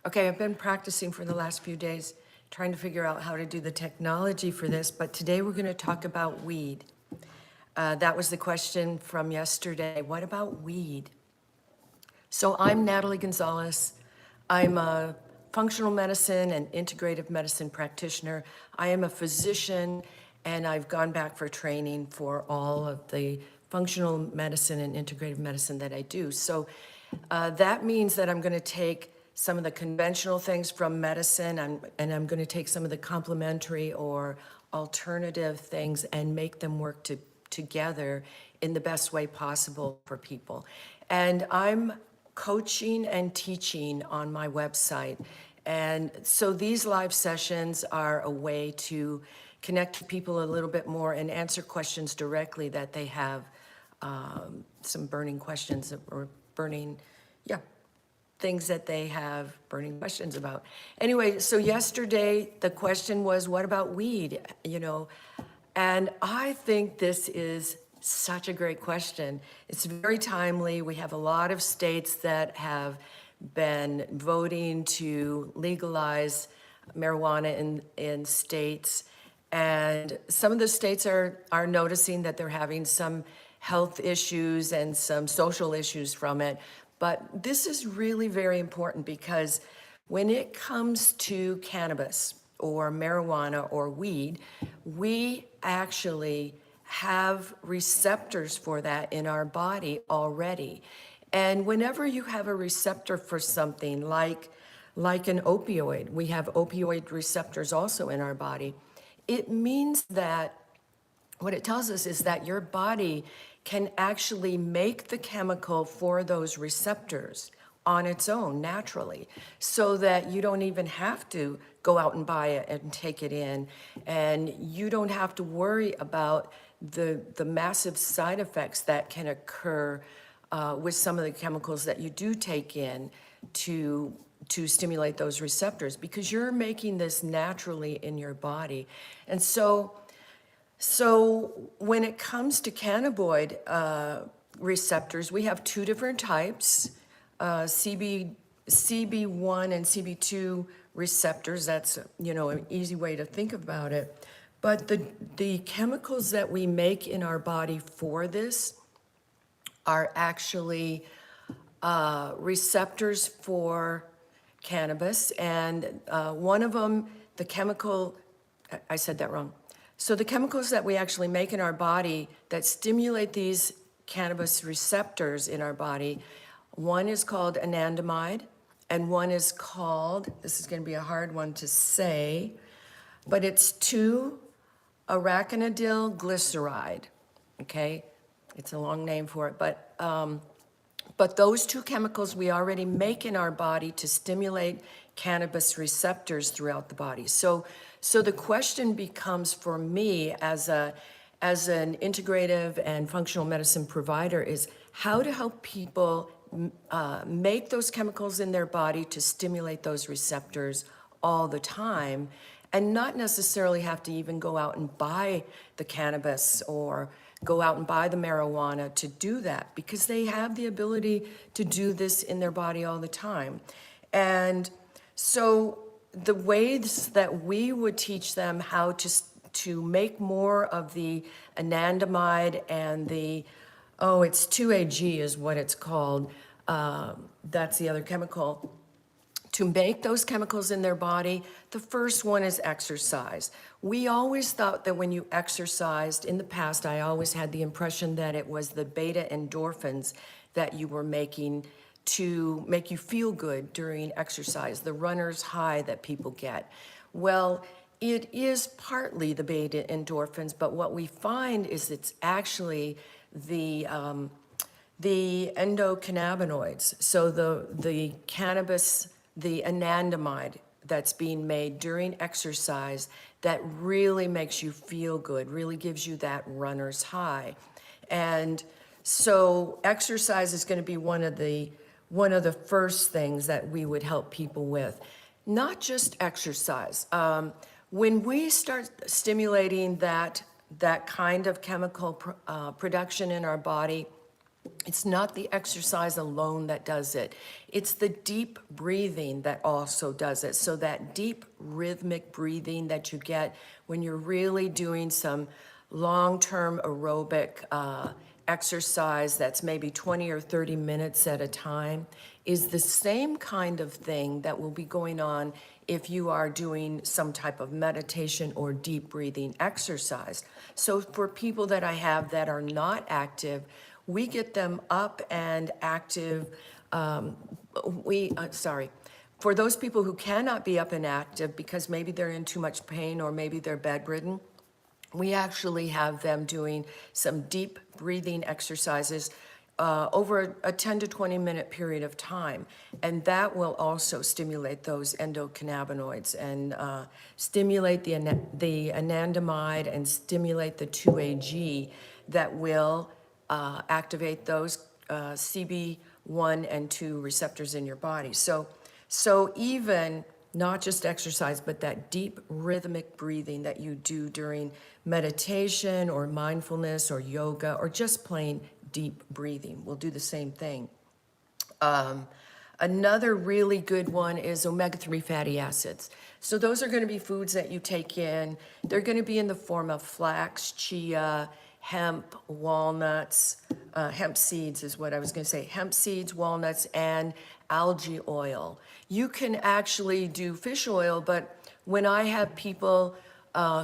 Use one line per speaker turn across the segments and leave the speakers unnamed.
Okay, I've been practicing for the last few days, trying to figure out how to do the technology for this, but today we're going to talk about weed. That was the question from yesterday. What about weed? So I'm Natalie Gonzalez. I'm a functional medicine and integrative medicine practitioner. I am a physician, and I've gone back for training for all of the functional medicine and integrative medicine that I do. So that means that I'm going to take some of the conventional things from medicine, and I'm going to take some of the complementary or alternative things and make them work together in the best way possible for people. And I'm coaching and teaching on my website. And so these live sessions are a way to connect to people a little bit more and answer questions directly that they have, some burning questions or burning, things that they have burning questions about. Anyway, so yesterday the question was, what about weed? And I think this is such a great question. It's very timely. We have a lot of states that have been voting to legalize marijuana in states. And some of the states are noticing that they're having some health issues and some social issues from it. But this is really very important because when it comes to cannabis or marijuana or weed, we actually have receptors for that in our body already. And whenever you have a receptor for something like an opioid, we have opioid receptors also in our body. It means that what it tells us is that your body can actually make the chemical for those receptors on its own naturally, so that you don't even have to go out and buy it and take it in, and you don't have to worry about the massive side effects that can occur with some of the chemicals that you do take in to stimulate those receptors, because you're making this naturally in your body. And so when it comes to cannabinoid receptors, we have two different types, CB1 and CB2 receptors. That's, an easy way to think about it. But the chemicals that we make in our body for this are actually receptors for cannabis. And one of them, the chemical, I said that wrong. So the chemicals that we actually make in our body that stimulate these cannabis receptors in our body, one is called anandamide, and one is called, this is going to be a hard one to say, but it's 2-arachidonyl glyceride, okay? It's a long name for it, but those two chemicals we already make in our body to stimulate cannabis receptors throughout the body. So the question becomes for me as an integrative and functional medicine provider is how to help people make those chemicals in their body to stimulate those receptors all the time, and not necessarily have to even go out and buy the cannabis or go out and buy the marijuana to do that, because they have the ability to do this in their body all the time. And so the ways that we would teach them how to make more of the anandamide and it's 2-AG is what it's called. That's the other chemical. To make those chemicals in their body, the first one is exercise. We always thought that when you exercised, in the past, I always had the impression that it was the beta endorphins that you were making to make you feel good during exercise, the runner's high that people get. Well, it is partly the beta endorphins, but what we find is it's actually the endocannabinoids. So the cannabis, the anandamide that's being made during exercise that really makes you feel good, really gives you that runner's high. And so exercise is going to be one of the first things that we would help people with. Not just exercise. When we start stimulating that kind of chemical production in our body, It's not the exercise alone that does it. It's the deep breathing that also does it. So that deep rhythmic breathing that you get when you're really doing some long-term aerobic exercise that's maybe 20 or 30 minutes at a time is the same kind of thing that will be going on if you are doing some type of meditation or deep breathing exercise. So for people that I have that are not active, we get them up and active. For those people who cannot be up and active because maybe they're in too much pain or maybe they're bedridden, we actually have them doing some deep breathing exercises over a 10 to 20 minute period of time. And that will also stimulate those endocannabinoids and stimulate the anandamide and stimulate the 2AG that will activate those CB1 and 2 receptors in your body. So even not just exercise, but that deep rhythmic breathing that you do during meditation or mindfulness or yoga or just plain deep breathing. We'll do the same thing. Another really good one is omega-3 fatty acids. So those are going to be foods that you take in. They're going to be in the form of flax, chia, hemp, walnuts, hemp seeds is what I was going to say, hemp seeds, walnuts, and algae oil. You can actually do fish oil, but when I have people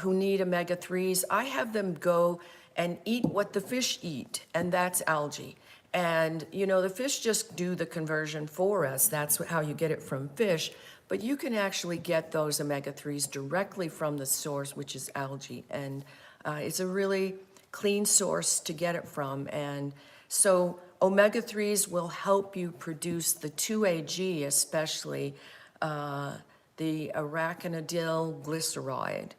who need omega-3s, I have them go and eat what the fish eat, and that's algae. And, you know, the fish just do the conversion for us. That's how you get it from fish. But you can actually get those omega-3s directly from the source, which is algae. And it's a really clean source to get it from. And so omega-3s will help you produce the 2AG, especially the arachidonyl glyceride,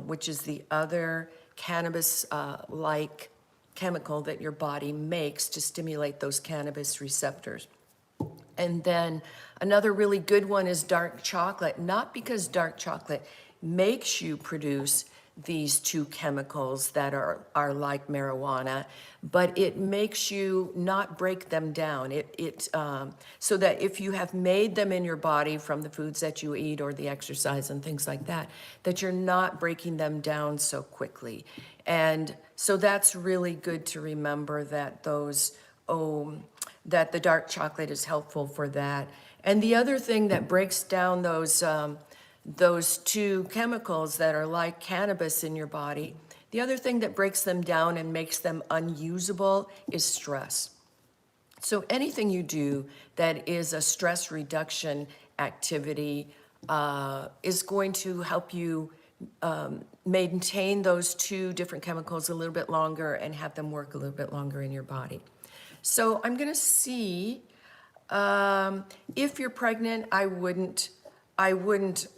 which is the other cannabis-like chemical that your body makes to stimulate those cannabis receptors. And then another really good one is dark chocolate, not because dark chocolate makes you produce these two chemicals that are like marijuana, but it makes you not break them down. So that if you have made them in your body from the foods that you eat or the exercise and things like that, that you're not breaking them down so quickly. And so that's really good to remember that that the dark chocolate is helpful for that. And the other thing that breaks down those two chemicals that are like cannabis in your body, the other thing that breaks them down and makes them unusable is stress. So anything you do that is a stress reduction activity is going to help you maintain those two different chemicals a little bit longer and have them work a little bit longer in your body. So I'm going to see if you're pregnant, I wouldn't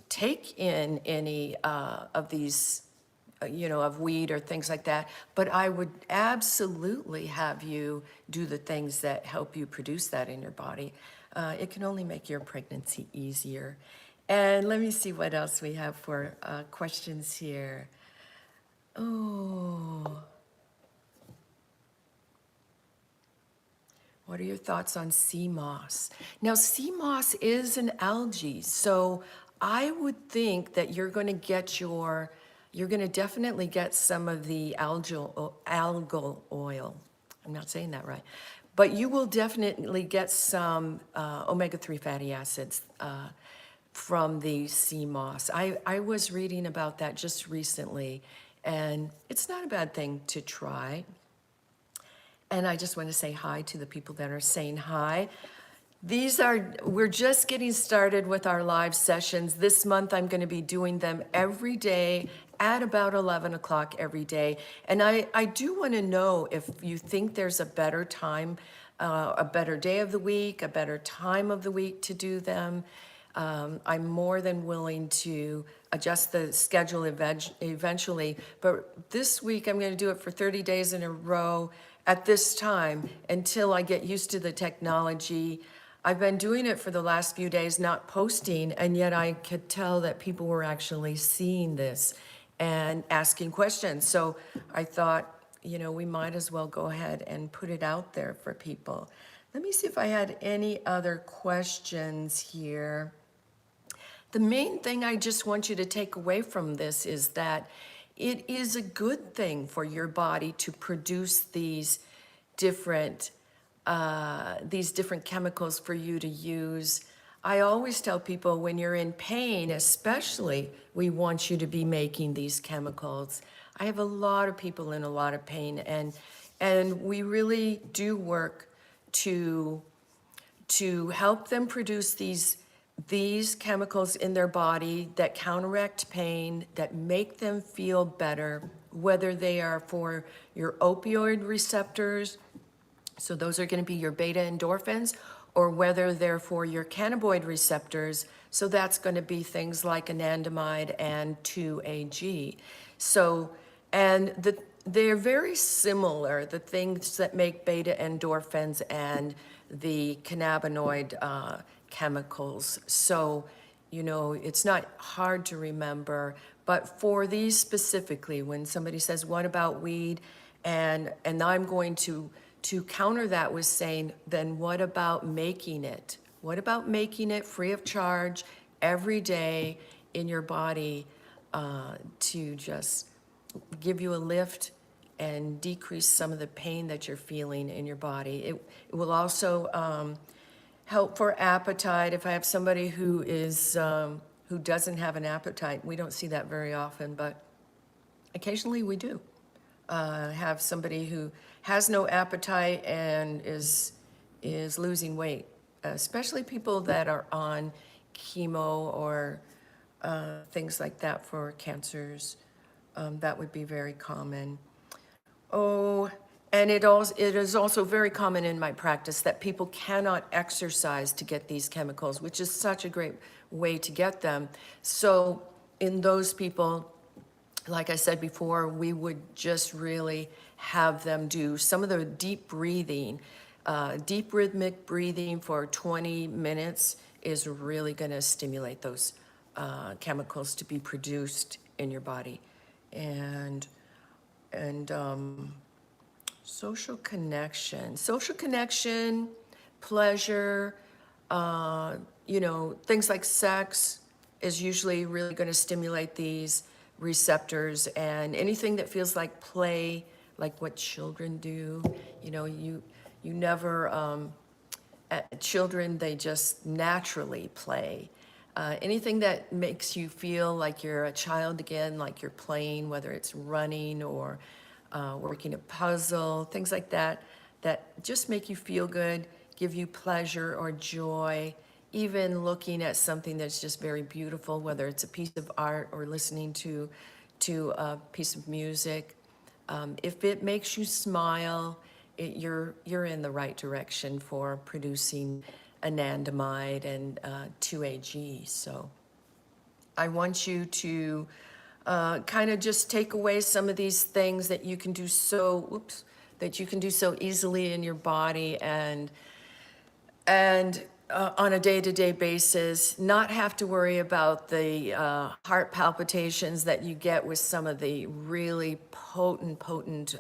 take in any of these, of weed or things like that, but I would absolutely have you do the things that help you produce that in your body. It can only make your pregnancy easier. And let me see what else we have for questions here. Oh. What are your thoughts on sea moss? Now, sea moss is an algae, so I would think that you're going to definitely get some of the algal oil. I'm not saying that right. But you will definitely get some omega-3 fatty acids from the sea moss. I was reading about that just recently, and it's not a bad thing to try. And I just want to say hi to the people that are saying hi. We're just getting started with our live sessions. This month, I'm going to be doing them every day at about 11 o'clock every day. And I do want to know if you think there's a better time, a better day of the week, a better time of the week to do them. I'm more than willing to adjust the schedule eventually. But this week, I'm going to do it for 30 days in a row at this time until I get used to the technology. I've been doing it for the last few days, not posting, and yet I could tell that people were actually seeing this and asking questions. So I thought we might as well go ahead and put it out there for people. Let me see if I had any other questions here. The main thing I just want you to take away from this is that it is a good thing for your body to produce different these different chemicals for you to use. I always tell people when you're in pain, especially, we want you to be making these chemicals. I have a lot of people in a lot of pain, and we really do work to help them produce these chemicals in their body that counteract pain, that make them feel better, whether they are for your opioid receptors, so those are going to be your beta endorphins, or whether they're for your cannabinoid receptors, so that's going to be things like anandamide and 2-AG. So, they're very similar, the things that make beta endorphins and the cannabinoid chemicals. So, it's not hard to remember, but for these specifically, when somebody says, what about weed? And I'm going to counter that with saying, then what about making it? What about making it free of charge every day in your body to just give you a lift and decrease some of the pain that you're feeling in your body? It will also help for appetite. If I have somebody who doesn't have an appetite, we don't see that very often, but occasionally we do. Have somebody who has no appetite and is losing weight, especially people that are on chemo or things like that for cancers. That would be very common. Oh, and it is also very common in my practice that people cannot exercise to get these chemicals, which is such a great way to get them. So in those people, like I said before, we would just really have them do some of the deep breathing. Deep rhythmic breathing for 20 minutes is really going to stimulate those chemicals to be produced in your body. And social connection, pleasure, things like sex is usually really going to stimulate these receptors, and anything that feels like play, like what children do. You never, children, they just naturally play. Anything that makes you feel like you're a child again, like you're playing, whether it's running or working a puzzle, things like that, that just make you feel good, give you pleasure or joy. Even looking at something that's just very beautiful, whether it's a piece of art or listening to a piece of music, if it makes you smile, you're in the right direction for producing anandamide and 2-AG. So I want you to kind of just take away some of these things that you can do so easily in your body, and on a day-to-day basis, not have to worry about the heart palpitations that you get with some of the really potent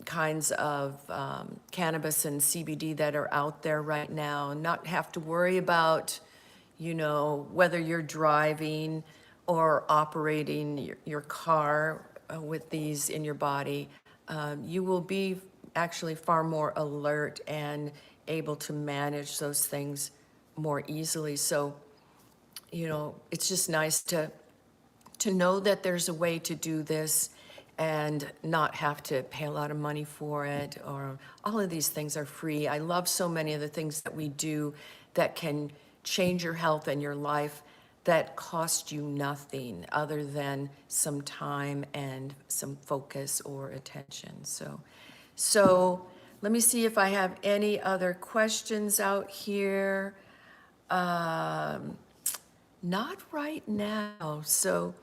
kinds of cannabis and CBD that are out there right now. Not have to worry about, whether you're driving or operating your car with these in your body. You will be actually far more alert and able to manage those things more easily. So, it's just nice to know that there's a way to do this and not have to pay a lot of money for it, or all of these things are free. I love so many of the things that we do that can change your health and your life that cost you nothing other than some time and some focus or attention. So let me see if I have any other questions out here. Not right now. So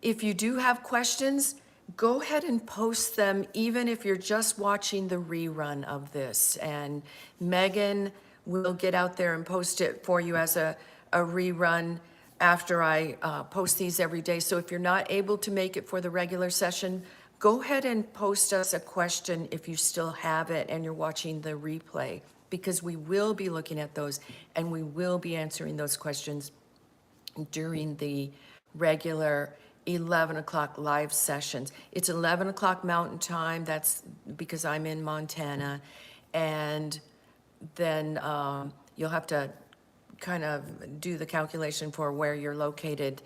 if you do have questions, go ahead and post them, even if you're just watching the rerun of this. And Megan will get out there and post it for you as a rerun after I post these every day. So if you're not able to make it for the regular session, go ahead and post us a question if you still have it and you're watching the replay, because we will be looking at those and we will be answering those questions during the regular 11 o'clock live sessions. It's 11 o'clock Mountain Time. That's because I'm in Montana. And then you'll have to kind of do the calculation for where you're located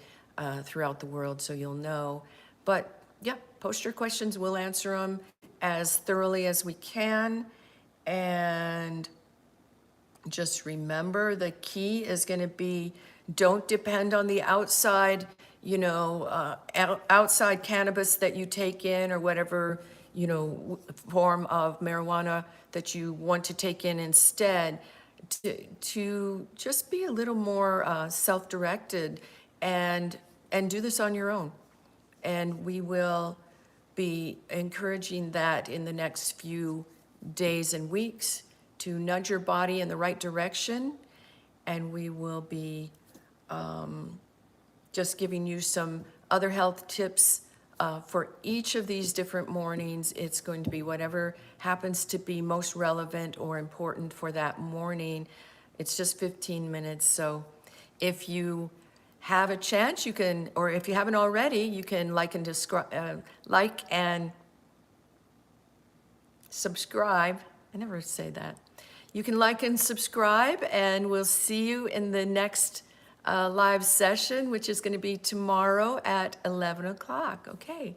throughout the world so you'll know. But yeah, post your questions. We'll answer them as thoroughly as we can. And just remember, the key is going to be, don't depend on the outside, outside cannabis that you take in or whatever, form of marijuana that you want to take in instead, to just be a little more self-directed and do this on your own. And we will be encouraging that in the next few days and weeks to nudge your body in the right direction. And we will be just giving you some other health tips for each of these different mornings. It's going to be whatever happens to be most relevant or important for that morning. It's just 15 minutes. So if you have a chance, you can, or if you haven't already, you can like and subscribe. I never say that. You can like and subscribe, and we'll see you in the next live session, which is going to be tomorrow at 11 o'clock. Okay.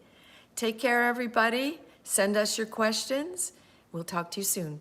Take care, everybody. Send us your questions. We'll talk to you soon.